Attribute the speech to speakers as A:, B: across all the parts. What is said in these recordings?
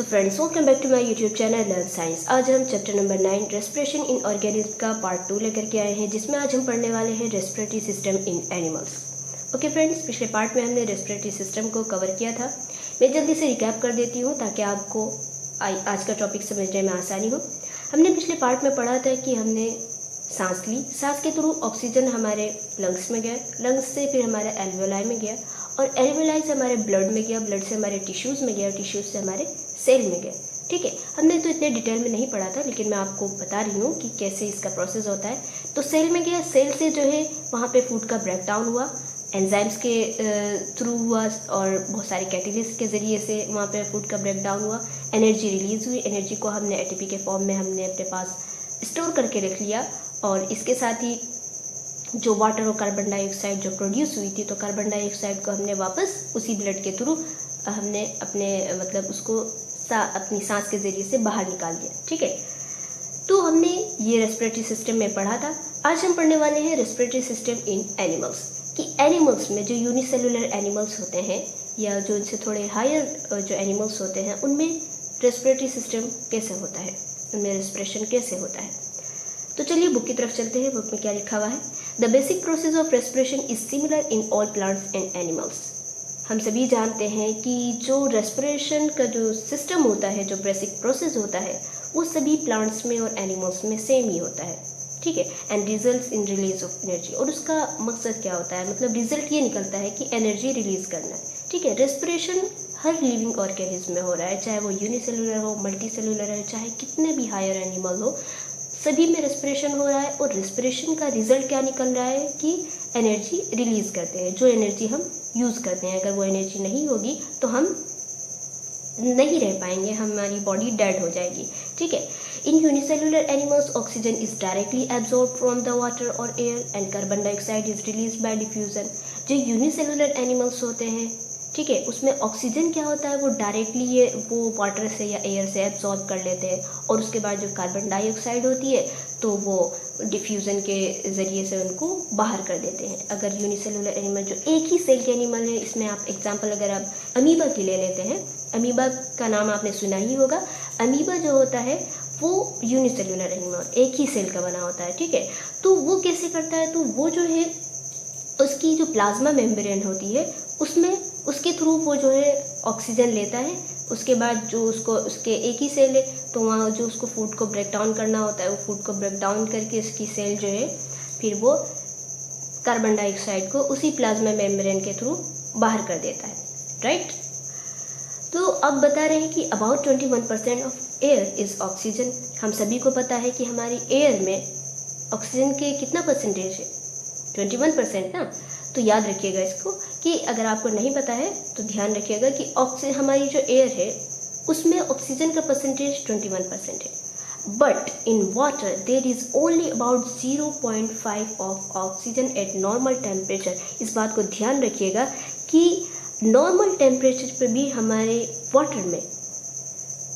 A: So friends, welcome back to my YouTube channel learn science. आज हम chapter number 9 respiration in organism का part 2 लेकर के आए हैं, जिसमें आज हम पढ़ने वाले हैं respiratory system in animals. Okay friends, पिछले पार्ट में हमने रेस्पिरेटरी सिस्टम को कवर किया था। मैं जल्दी से रिकैप कर देती हूँ ताकि आपको आज का टॉपिक समझने में आसानी हो। हमने पिछले पार्ट में पढ़ा था कि हमने सांस ली, सांस के थ्रू ऑक्सीजन हमारे लंग्स में गया, लंग्स से फिर हमारे एल्वेलाई में गया और एल्वेलाई से हमारे ब्लड में गया, ब्लड से हमारे टिश्यूज़ में गया, टिश्यूज़ से हमारे सेल में गया। ठीक है, हमने तो इतने डिटेल में नहीं पढ़ा था, लेकिन मैं आपको बता रही हूँ कि कैसे इसका प्रोसेस होता है। तो सेल में गया, सेल से जो है वहाँ पे फूड का ब्रेक डाउन हुआ, एंजाइम्स के थ्रू हुआ और बहुत सारे कैटेलिस्ट के ज़रिए से वहाँ पे फूड का ब्रेक डाउन हुआ, एनर्जी रिलीज़ हुई। एनर्जी को हमने एटीपी के फॉर्म में हमने अपने पास स्टोर करके रख लिया और इसके साथ ही जो वाटर और कार्बन डाइऑक्साइड जो प्रोड्यूस हुई थी, तो कार्बन डाइऑक्साइड को हमने वापस उसी ब्लड के थ्रू हमने अपने मतलब उसको अपनी सांस के ज़रिए से बाहर निकाल दिया। ठीक है, तो हमने ये रेस्पिरेटरी सिस्टम में पढ़ा था। आज हम पढ़ने वाले हैं रेस्पिरेटरी सिस्टम इन एनिमल्स, कि एनिमल्स में जो यूनिसेलुलर एनिमल्स होते हैं या जो इनसे थोड़े हायर जो एनिमल्स होते हैं, उनमें रेस्पिरेटरी सिस्टम कैसे होता है, उनमें रेस्पिरेशन कैसे होता है। तो चलिए बुक की तरफ चलते हैं। बुक में क्या लिखा हुआ है? The basic process of respiration is similar in all plants and animals. हम सभी जानते हैं कि जो रेस्पिरेशन का जो सिस्टम होता है, जो बेसिक प्रोसेस होता है, वो सभी प्लांट्स में और एनिमल्स में सेम ही होता है। ठीक है, and results in release of energy. और उसका मकसद क्या होता है, मतलब रिजल्ट ये निकलता है कि एनर्जी रिलीज करना है। ठीक है, रेस्पिरेशन हर लिविंग ऑर्गेनिज्म में हो रहा है, चाहे वो यूनिसेलुलर हो, मल्टी सेलुलर है, चाहे कितने भी हायर एनिमल हो, सभी में रेस्पिरेशन हो रहा है। और रेस्पिरेशन का रिजल्ट क्या निकल रहा है कि एनर्जी रिलीज़ करते हैं, जो एनर्जी हम यूज़ करते हैं। अगर वो एनर्जी नहीं होगी तो हम नहीं रह पाएंगे, हमारी बॉडी डेड हो जाएगी। ठीक है, in unicellular animals oxygen is directly absorb from the water और air and carbon dioxide is release by diffusion. जो यूनिसेलुलर एनिमल्स होते हैं, ठीक है, उसमें ऑक्सीजन क्या होता है, वो डायरेक्टली ये वो वाटर से या एयर से एब्जॉर्ब कर लेते हैं और उसके बाद जो कार्बन डाइऑक्साइड होती है तो वो डिफ्यूज़न के ज़रिए से उनको बाहर कर देते हैं। अगर यूनिसेलुलर एनिमल जो एक ही सेल के एनिमल है, इसमें आप एग्जांपल अगर आप अमीबा की ले लेते हैं, अमीबा का नाम आपने सुना ही होगा। अमीबा जो होता है वो यूनिसेलुलर एनिमल, एक ही सेल का बना होता है। ठीक है, तो वो कैसे करता है, तो वो जो है उसकी जो प्लाज्मा मेम्ब्रेन होती है उसमें उसके थ्रू वो जो है ऑक्सीजन लेता है। उसके बाद जो उसको उसके एक ही सेल है तो वहाँ जो उसको फूड को ब्रेक डाउन करना होता है, वो फूड को ब्रेक डाउन करके उसकी सेल जो है फिर वो कार्बन डाइऑक्साइड को उसी प्लाज्मा मेम्ब्रेन के थ्रू बाहर कर देता है। राइट, तो अब बता रहे हैं कि about 21% of air is oxygen. हम सभी को पता है कि हमारी एयर में ऑक्सीजन के कितना परसेंटेज है, 21% ना। तो याद रखिएगा इसको, कि अगर आपको नहीं पता है तो ध्यान रखिएगा कि ऑक्सीजन हमारी जो एयर है उसमें ऑक्सीजन का परसेंटेज 21% है। But in water there is only about 0.5 of oxygen eight normal temperature. इस बात को ध्यान रखिएगा कि नॉर्मल टेम्परेचर पर भी हमारे वाटर में,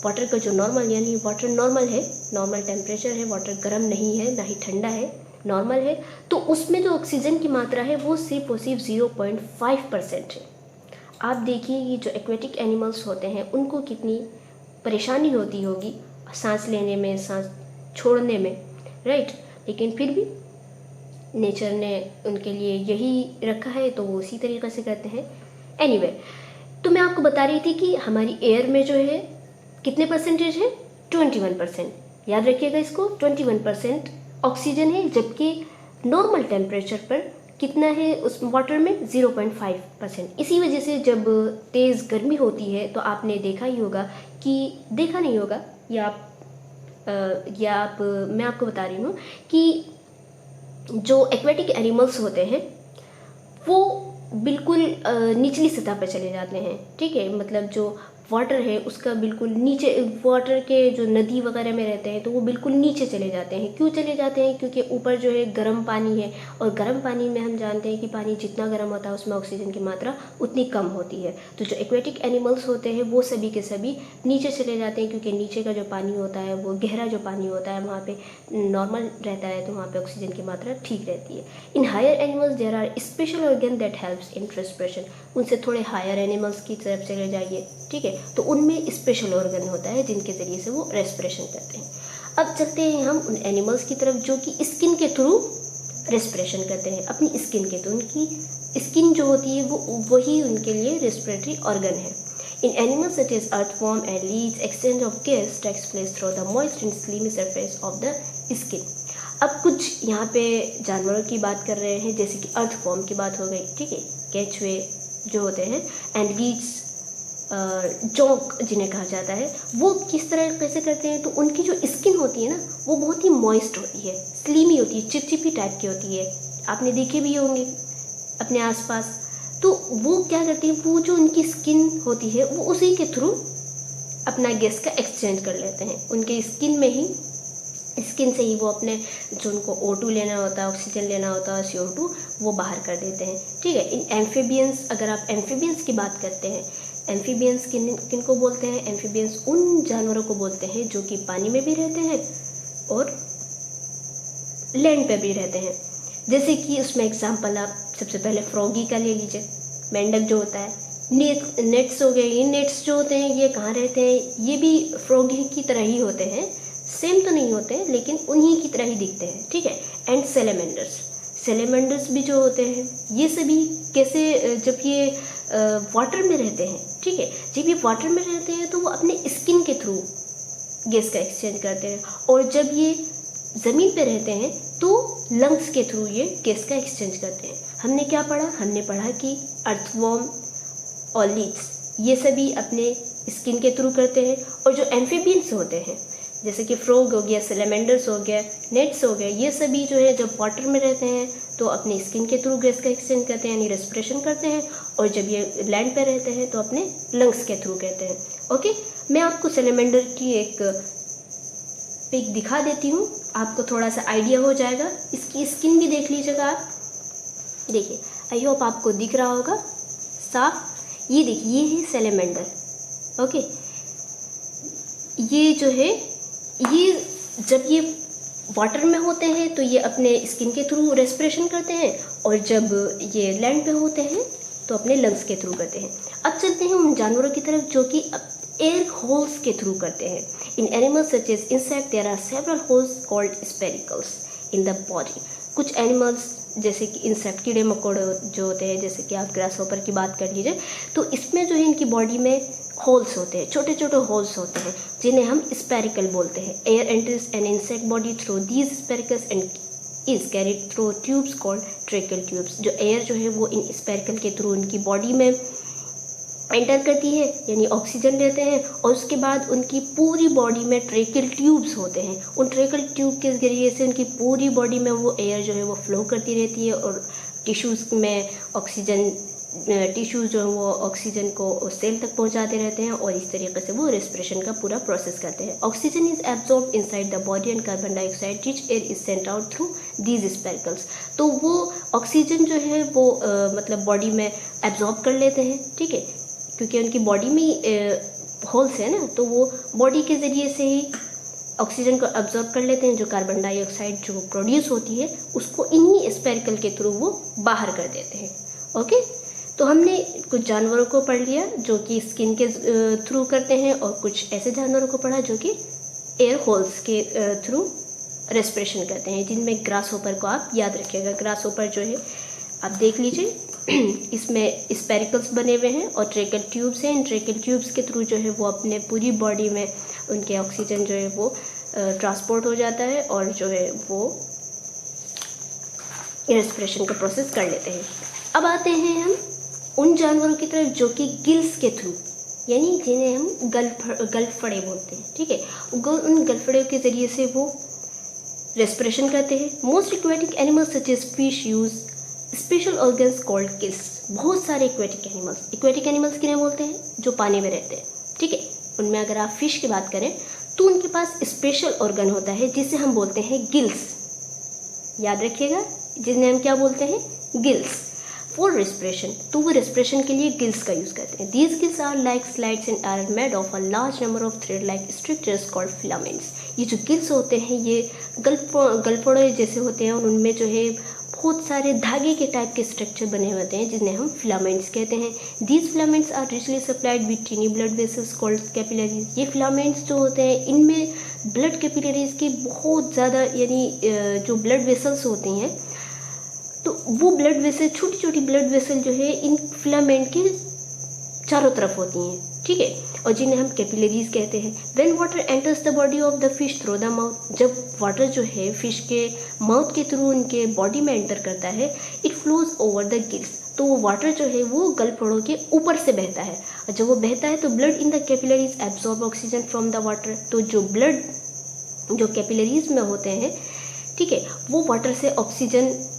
A: वाटर का जो नॉर्मल यानी वाटर नॉर्मल है, नॉर्मल टेम्परेचर है, वाटर गर्म नहीं है ना ही ठंडा है, नॉर्मल है, तो उसमें जो ऑक्सीजन की मात्रा है वो सिर्फ और सिर्फ 0.5% है। आप देखिए ये जो एक्वेटिक एनिमल्स होते हैं उनको कितनी परेशानी होती होगी सांस लेने में, सांस छोड़ने में। राइट, लेकिन फिर भी नेचर ने उनके लिए यही रखा है तो वो उसी तरीक़े से करते हैं। एनीवे, तो मैं आपको बता रही थी कि हमारी एयर में जो है कितने परसेंटेज है, 21%। याद रखिएगा इसको, 21% ऑक्सीजन है, जबकि नॉर्मल टेम्परेचर पर कितना है उस वाटर में, 0.5%। इसी वजह से जब तेज़ गर्मी होती है तो आपने देखा ही होगा कि, देखा नहीं होगा या आप मैं आपको बता रही हूँ कि जो एक्वेटिक एनिमल्स होते हैं वो बिल्कुल निचली सतह पर चले जाते हैं। ठीक है, मतलब जो वाटर है उसका बिल्कुल नीचे, वाटर के जो नदी वगैरह में रहते हैं तो वो बिल्कुल नीचे चले जाते हैं। क्यों चले जाते हैं, क्योंकि ऊपर जो है गर्म पानी है और गर्म पानी में हम जानते हैं कि पानी जितना गर्म होता है उसमें ऑक्सीजन की मात्रा उतनी कम होती है। तो जो एक्वेटिक एनिमल्स होते हैं वो सभी के सभी नीचे चले जाते हैं, क्योंकि नीचे का जो पानी होता है वो गहरा जो पानी होता है वहाँ पे नॉर्मल रहता है, तो वहाँ पे ऑक्सीजन की मात्रा ठीक रहती है। In higher animals there are special organ that helps in respiration. उनसे थोड़े हायर एनिमल्स की तरफ चले जाइए, ठीक है, तो उनमें स्पेशल ऑर्गन होता है जिनके ज़रिए से वो रेस्पिरेशन करते हैं। अब चलते हैं हम उन एनिमल्स की तरफ जो कि स्किन के थ्रू रेस्पिरेशन करते हैं, अपनी स्किन के, तो उनकी स्किन जो होती है वो वही उनके लिए रेस्पिरेटरी ऑर्गन है। In animals such as earthworm and leaves, exchange of gas takes place through the moist and slimy surface of the skin. अब कुछ यहाँ पे जानवरों की बात कर रहे हैं, जैसे कि अर्थवॉर्म की बात हो गई, ठीक है, केंचुए जो होते हैं, एंड लीव्स, जोंक जिन्हें कहा जाता है, वो किस तरह कैसे करते हैं, तो उनकी जो स्किन होती है ना वो बहुत ही मॉइस्ट होती है, स्लीमी होती है, चिपचिपी टाइप की होती है, आपने देखे भी होंगे अपने आसपास। तो वो क्या करते हैं, वो जो उनकी स्किन होती है वो उसी के थ्रू अपना गैस का एक्सचेंज कर लेते हैं, उनके स्किन में ही, स्किन से ही वो अपने जो उनको O2 लेना होता है, ऑक्सीजन लेना होता है, CO2 वो बाहर कर देते हैं, ठीक है। इन एम्फीबियंस, अगर आप एम्फीबियंस की बात करते हैं, एम्फीबियंस किन को बोलते हैं, एम्फीबियंस उन जानवरों को बोलते हैं जो कि पानी में भी रहते हैं और लैंड पे भी रहते हैं। जैसे कि उसमें एग्जांपल आप सबसे पहले फ्रॉगी का ले लीजिए, मेंढक जो होता है, नेट्स हो गए, ये नेट्स जो होते हैं ये कहाँ रहते हैं, ये भी फ्रॉगी की तरह ही होते हैं, सेम तो नहीं होते हैं लेकिन उन्हीं की तरह ही दिखते हैं, ठीक है। एंड सेलेमेंडर्स भी जो होते हैं, ये सभी कैसे, जब ये वाटर में रहते हैं, ठीक है, जब ये वाटर में रहते हैं तो वो अपने स्किन के थ्रू गैस का एक्सचेंज करते हैं, और जब ये ज़मीन पे रहते हैं तो लंग्स के थ्रू ये गैस का एक्सचेंज करते हैं। हमने क्या पढ़ा, हमने पढ़ा कि अर्थवॉर्म और लीव्स ये सभी अपने स्किन के थ्रू करते हैं, और जो एम्फीबियंस होते हैं जैसे कि फ्रॉग हो गया, सेलेमेंडर्स हो गया, नेट्स हो गए, ये सभी जो है जब वाटर में रहते हैं तो अपने स्किन के थ्रू गैस का एक्सचेंज करते हैं, यानी रेस्पिरेशन करते हैं, और जब ये लैंड पे रहते हैं तो अपने लंग्स के थ्रू कहते हैं। ओके, मैं आपको सेलेमेंडर की एक पिक दिखा देती हूँ, आपको थोड़ा सा आइडिया हो जाएगा। इसकी स्किन भी देख लीजिएगा आप, देखिए, आई होप आपको दिख रहा होगा साफ। ये देखिए, ये है सेलेमेंडर, ओके। ये जो है, ये जब ये वाटर में होते हैं तो ये अपने स्किन के थ्रू रेस्पिरेशन करते हैं, और जब ये लैंड पे होते हैं तो अपने लंग्स के थ्रू करते हैं। अब चलते हैं उन जानवरों की तरफ जो कि एयर होल्स के थ्रू करते हैं। In animals such as insect there are several holes called spiracles in the body. कुछ एनिमल्स जैसे कि इंसेक्ट, कीड़े मकोड़े जो होते हैं, जैसे कि आप ग्रासहॉपर की बात कर लीजिए, तो इसमें जो है इनकी बॉडी में होल्स होते हैं, छोटे छोटे होल्स होते हैं जिन्हें हम स्पेरिकल बोलते हैं। Air enters an insect body through these spiracles and is carried through tubes called tracheal tubes. जो एयर जो है वो इन स्पेरिकल के थ्रू उनकी बॉडी में एंटर करती है, यानी ऑक्सीजन लेते हैं, और उसके बाद उनकी पूरी बॉडी में ट्रेकल ट्यूब्स होते हैं। उन ट्रेकल ट्यूब के जरिए से उनकी पूरी बॉडी में वो एयर जो है वो फ्लो करती रहती है, और टिश्यूज़ में ऑक्सीजन, टिश्यूज़ जो है वो ऑक्सीजन को सेल तक पहुंचाते रहते हैं, और इस तरीके से वो रेस्पिरेशन का पूरा प्रोसेस करते हैं। Oxygen is absorb inside the body and carbon dioxide rich air is sent out through these spiracles. तो वो ऑक्सीजन जो है वो मतलब बॉडी में एब्जॉर्ब कर लेते हैं, ठीक है, क्योंकि उनकी बॉडी में होल्स है ना, तो वो बॉडी के ज़रिए से ही ऑक्सीजन को एब्जॉर्ब कर लेते हैं। जो कार्बन डाइऑक्साइड जो प्रोड्यूस होती है उसको इन्हीं स्पेरिकल के थ्रू वो बाहर कर देते हैं। ओके, तो हमने कुछ जानवरों को पढ़ लिया जो कि स्किन के थ्रू करते हैं, और कुछ ऐसे जानवरों को पढ़ा जो कि एयर होल्स के थ्रू रेस्पिरेशन करते हैं, जिनमें ग्रासहॉपर को आप याद रखिएगा। ग्रासहॉपर जो है आप देख लीजिए, इसमें स्पेरिकल्स बने हुए हैं और ट्रेकल ट्यूब्स हैं। इन ट्रेकल ट्यूब्स के थ्रू जो है वो अपने पूरी बॉडी में उनके ऑक्सीजन जो है वो ट्रांसपोर्ट हो जाता है, और जो है वो रेस्पिरेशन का प्रोसेस कर लेते हैं। अब आते हैं हम उन जानवरों की तरफ जो कि गिल्स के थ्रू, यानी जिन्हें हम गलफड़े बोलते हैं, ठीक है, उन गलफड़े के ज़रिए से वो रेस्पिरेशन करते हैं। Most aquatic animals such as fish use special organs called gills. बहुत सारे एक्वेटिक एनिमल्स किन्हें बोलते हैं, जो पानी में रहते हैं, ठीक है। उनमें अगर आप फिश की बात करें तो उनके पास स्पेशल ऑर्गन होता है जिसे हम बोलते हैं गिल्स। याद रखिएगा, जिन्हें हम क्या बोलते हैं, गिल्स। फॉर रेस्पिरेशन, तो वो रेस्पिरेशन के लिए गिल्स का यूज़ करते हैं। These gills are like slides and are made of a large number of thread like structures called filaments. ये जो गिल्स होते हैं ये गलफड़े जैसे होते हैं और उनमें जो है बहुत सारे धागे के टाइप के स्ट्रक्चर बने होते हैं जिन्हें हम फिलामेंट्स कहते हैं। These filaments are richly supplied with tiny blood vessels called capillaries. ये फिलामेंट्स जो होते हैं इनमें ब्लड कैपिलरीज की बहुत ज़्यादा यानी जो ब्लड वेसल्स होती हैं, तो वो ब्लड वेसल, छोटी छोटी ब्लड वेसल जो है इन फिलामेंट के चारों तरफ होती हैं, ठीक है, और जिन्हें हम कैपिलरीज कहते हैं। When water enters the body of the fish through the mouth, जब वाटर जो है फिश के माउथ के थ्रू उनके बॉडी में एंटर करता है, it flows over the gills, तो वो वाटर जो है वो गलफड़ों के ऊपर से बहता है, और जब वो बहता है तो blood in the capillaries absorb oxygen from the water, तो जो ब्लड जो कैपिलरीज में होते हैं, ठीक है, वो वाटर से ऑक्सीजन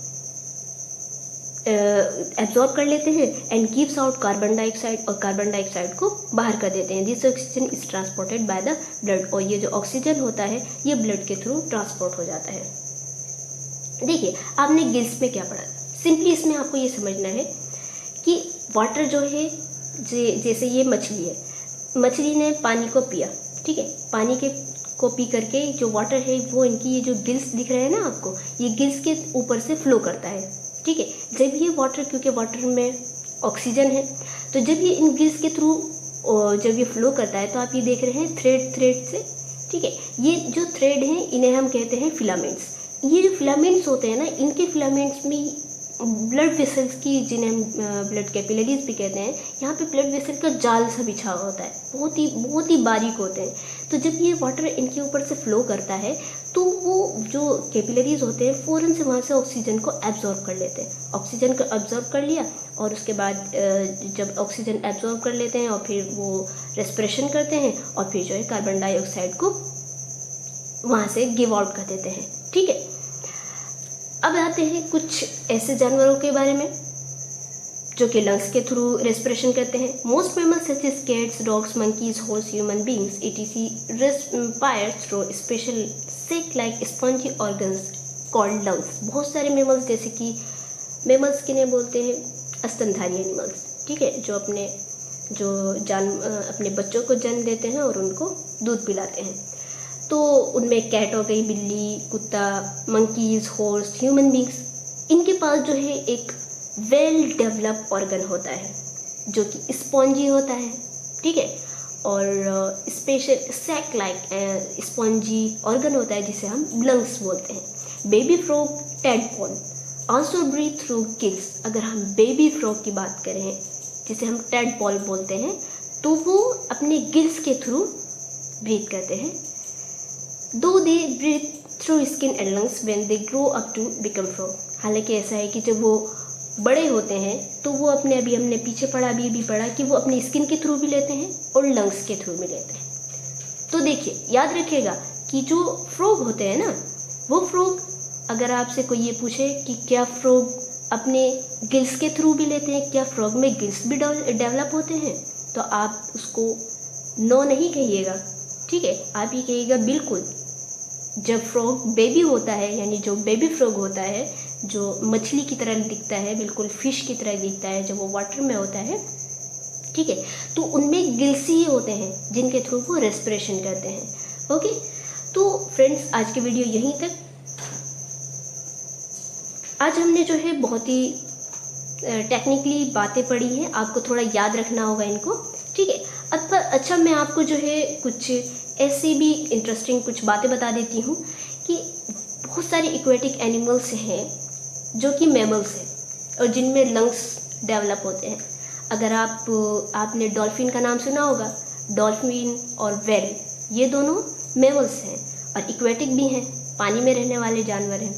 A: एब्जॉर्ब कर लेते हैं and gives out carbon dioxide, और कार्बन डाइऑक्साइड को बाहर कर देते हैं। This oxygen is transported by the blood, और ये जो ऑक्सीजन होता है ये ब्लड के थ्रू ट्रांसपोर्ट हो जाता है। देखिए आपने गिल्स में क्या पढ़ा, सिंपली इसमें आपको ये समझना है कि वाटर जो है जैसे ये मछली है, मछली ने पानी को पिया, ठीक है, पानी के को पी करके जो वाटर है वो इनकी ये जो गिल्स दिख रहे हैं ना आपको, ये गिल्स के ऊपर से फ्लो करता है, ठीक है। जब ये वाटर, क्योंकि वाटर में ऑक्सीजन है, तो जब ये इन गिल्स के थ्रू जब ये फ्लो करता है तो आप ये देख रहे हैं थ्रेड से, ठीक है, ये जो थ्रेड हैं इन्हें हम कहते हैं फिलामेंट्स। ये जो फिलामेंट्स होते हैं ना, इनके फिलामेंट्स में ब्लड वेसल्स की, जिन्हें हम ब्लड कैपिलरीज भी कहते हैं, यहाँ पे ब्लड वेसल का जाल सा बिछा हुआ होता है, बहुत ही बारीक होते हैं। तो जब ये वाटर इनके ऊपर से फ्लो करता है तो वो जो कैपिलरीज होते हैं फ़ौरन से वहाँ से ऑक्सीजन को एब्जॉर्ब कर लेते हैं। ऑक्सीजन को एब्जॉर्ब कर लिया और उसके बाद जब ऑक्सीजन एब्जॉर्ब कर लेते हैं और फिर वो रेस्पिरेशन करते हैं और फिर जो है कार्बन डाइऑक्साइड को वहाँ से गिव आउट कर देते हैं, ठीक है। अब आते हैं कुछ ऐसे जानवरों के बारे में जो कि लंग्स के थ्रू रेस्पिरेशन करते हैं। Most mammals such as cats, dogs, monkeys, horse, human beings etc respire through special sac like spongy organs called lungs. बहुत सारे मैमल्स, जैसे कि मैमल्स किन्हें बोलते हैं, स्तनधारी एनिमल्स, ठीक है, जो अपने बच्चों को जन्म देते हैं और उनको दूध पिलाते हैं। तो उनमें कैट हो गई, बिल्ली, कुत्ता, मंकीज, हॉर्स, ह्यूमन बींग्स, इनके पास जो है एक वेल डेवलप ऑर्गन होता है जो कि स्पॉन्जी होता है, ठीक है, और special sac like spongy organ होता है जिसे हम लंग्स बोलते हैं। Baby frog, tadpole also breathe through gills. अगर हम बेबी फ्रॉग की बात करें जिसे हम टैडपोल बोलते हैं, तो वो अपने गिल्स के थ्रू ब्रीथ करते हैं। Though they breathe through skin and lungs when they grow up to become frog. हालांकि ऐसा है कि जब वो बड़े होते हैं तो वो अपने, अभी हमने पीछे पढ़ा, अभी पढ़ा कि वो अपनी स्किन के थ्रू भी लेते हैं और लंग्स के थ्रू भी लेते हैं। तो देखिए याद रखिएगा कि जो फ्रॉग होते हैं ना, वो फ्रॉग, अगर आपसे कोई ये पूछे कि क्या फ्रॉग अपने गिल्स के थ्रू भी लेते हैं, क्या फ्रॉग में गिल्स भी डेवलप होते हैं, तो आप उसको नो नहीं कहिएगा, ठीक है, आप ये कहिएगा बिल्कुल। जब फ्रॉग बेबी होता है, यानी जो बेबी फ्रॉग होता है, जो मछली की तरह दिखता है, बिल्कुल फिश की तरह दिखता है, जब वो वाटर में होता है, ठीक है, तो उनमें गिल्स ही होते हैं जिनके थ्रू वो रेस्पिरेशन करते हैं। ओके, तो फ्रेंड्स आज की वीडियो यहीं तक। आज हमने जो है बहुत ही टेक्निकली बातें पढ़ी हैं, आपको थोड़ा याद रखना होगा इनको, ठीक है। अच्छा मैं आपको जो है कुछ ऐसी भी इंटरेस्टिंग कुछ बातें बता देती हूँ कि बहुत सारे एक्वेटिक एनिमल्स हैं जो कि मैमल्स हैं और जिनमें लंग्स डेवलप होते हैं। अगर आपने डॉल्फिन का नाम सुना होगा, डॉल्फिन और व्हेल, ये दोनों मैमल्स हैं और एक्वेटिक भी हैं, पानी में रहने वाले जानवर हैं,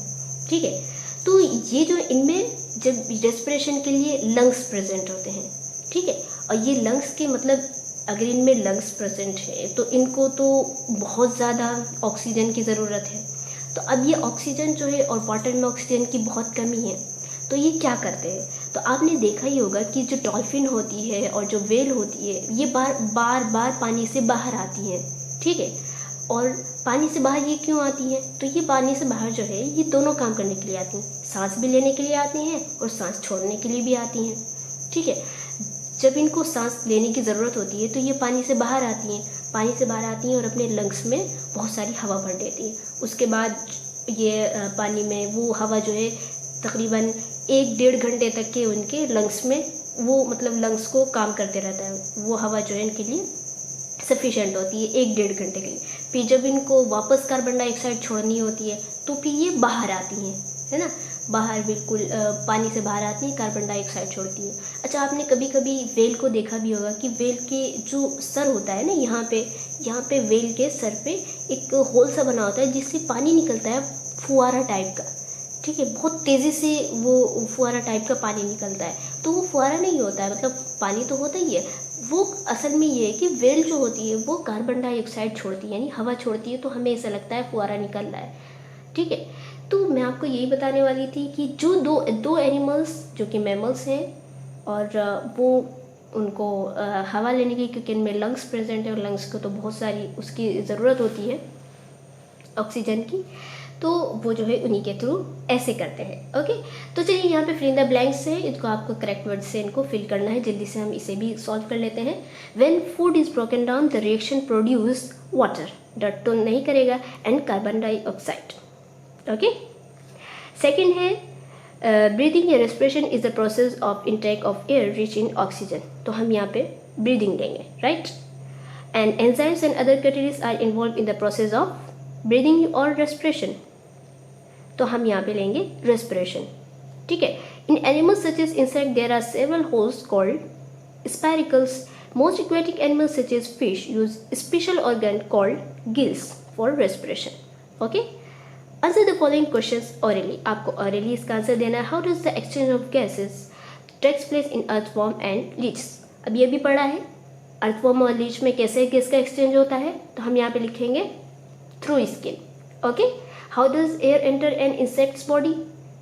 A: ठीक है। तो ये जो इनमें जब रेस्पिरेशन के लिए लंग्स प्रेजेंट होते हैं, ठीक है, और ये लंग्स के मतलब अगर इनमें लंग्स प्रेजेंट है तो इनको तो बहुत ज़्यादा ऑक्सीजन की ज़रूरत है। तो अब ये ऑक्सीजन जो है और वाटर में ऑक्सीजन की बहुत कमी है, तो ये क्या करते हैं, तो आपने देखा ही होगा कि जो डॉल्फिन होती है और जो व्हेल होती है, ये बार बार पानी से बाहर आती हैं, ठीक है, और पानी से बाहर ये क्यों आती हैं? तो ये पानी से बाहर जो है ये दोनों काम करने के लिए आती हैं, सांस भी लेने के लिए आती हैं और सांस छोड़ने के लिए भी आती हैं। ठीक है, जब इनको सांस लेने की ज़रूरत होती है तो ये पानी से बाहर आती हैं, पानी से बाहर आती हैं और अपने लंग्स में बहुत सारी हवा भर देती हैं। उसके बाद ये पानी में वो हवा जो है तकरीबन 1-1.5 घंटे तक के उनके लंग्स में वो मतलब लंग्स को काम करते रहता है, वो हवा जो है इनके लिए सफिशेंट होती है 1-1.5 घंटे के लिए। फिर जब इनको वापस कार्बन डाइऑक्साइड छोड़नी होती है तो फिर ये बाहर आती हैं, है ना, बाहर बिल्कुल पानी से बाहर आती हैं, कार्बन डाइऑक्साइड छोड़ती हैं। अच्छा, आपने कभी कभी वेल को देखा भी होगा कि वेल के जो सर होता है ना, यहाँ पे वेल के सर पे एक होल सा बना होता है जिससे पानी निकलता है फुहारा टाइप का। ठीक है, बहुत तेज़ी से वो फुहारा टाइप का पानी निकलता है। तो वो फुहारा नहीं होता है, मतलब पानी तो होता ही है, वो असल में ये है कि वेल जो होती है वो कार्बन डाइऑक्साइड छोड़ती है, यानी हवा छोड़ती है, तो हमें ऐसा लगता है फुहारा निकल रहा है। ठीक है, तो मैं आपको यही बताने वाली थी कि जो दो एनिमल्स जो कि मैमल्स हैं और वो उनको हवा लेने की, क्योंकि इनमें लंग्स प्रेजेंट है और लंग्स को तो बहुत सारी उसकी ज़रूरत होती है ऑक्सीजन की, तो वो जो है उन्हीं के थ्रू ऐसे करते हैं। ओके, तो चलिए यहाँ पे फिल इन द ब्लैंक्स है, इनको आपको करेक्ट वर्ड से इनको फिल करना है। जल्दी से हम इसे भी सॉल्व कर लेते हैं। When food is broken down the reaction produce water, dot तो नहीं करेगा, and carbon dioxide. Okay, second है ब्रीदिंग या respiration is the process of intake of air rich in oxygen, तो हम यहाँ पे ब्रीदिंग देंगे, right. And enzymes and other catalyst are involve in the process of breathing और respiration, तो हम यहाँ पे लेंगे रेस्पिरेशन। ठीक है, in animals such as insect there are several holes called spiracles. Most aquatic animals such as fish use special organ called gills for respiration. Okay, answer the following questions orally, आपको orally इसका answer देना है। How does the exchange of gases takes place in earthworm and leech, अब ये भी पढ़ा है earthworm और लीच में कैसे गैस का एक्सचेंज होता है, तो हम यहाँ पे लिखेंगे through skin. Okay, how does air enter an insect's body,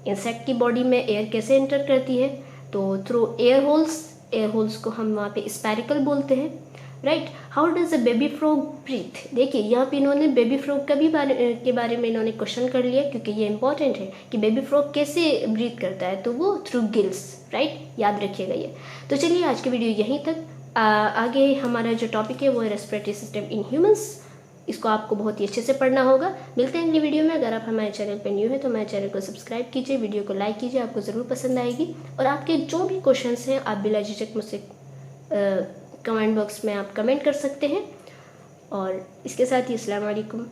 A: insect की बॉडी में एयर कैसे एंटर करती है, तो through air holes, air holes को हम वहाँ पे स्पैरिकल बोलते हैं, right. How does a baby frog breathe, देखिए यहाँ पे इन्होंने बेबी फ्रॉग के बारे में इन्होंने क्वेश्चन कर लिया, क्योंकि ये इंपॉर्टेंट है कि बेबी फ्रॉग कैसे ब्रीथ करता है, तो वो थ्रू गिल्स, राइट, याद रखिएगा ये। तो चलिए आज की वीडियो यहीं तक। आगे हमारा जो टॉपिक है वो है रेस्पिरेटरी सिस्टम इन ह्यूमंस, इसको आपको बहुत ही अच्छे से पढ़ना होगा। मिलते हैं अगली वीडियो में। अगर आप हमारे चैनल पर न्यू है तो हमारे चैनल को सब्सक्राइब कीजिए, वीडियो को लाइक कीजिए, आपको ज़रूर पसंद आएगी। और आपके जो भी क्वेश्चंस हैं आप बिला झिझक मुझसे कमेंट बॉक्स में आप कमेंट कर सकते हैं। और इसके साथ ही अस्सलाम वालेकुम।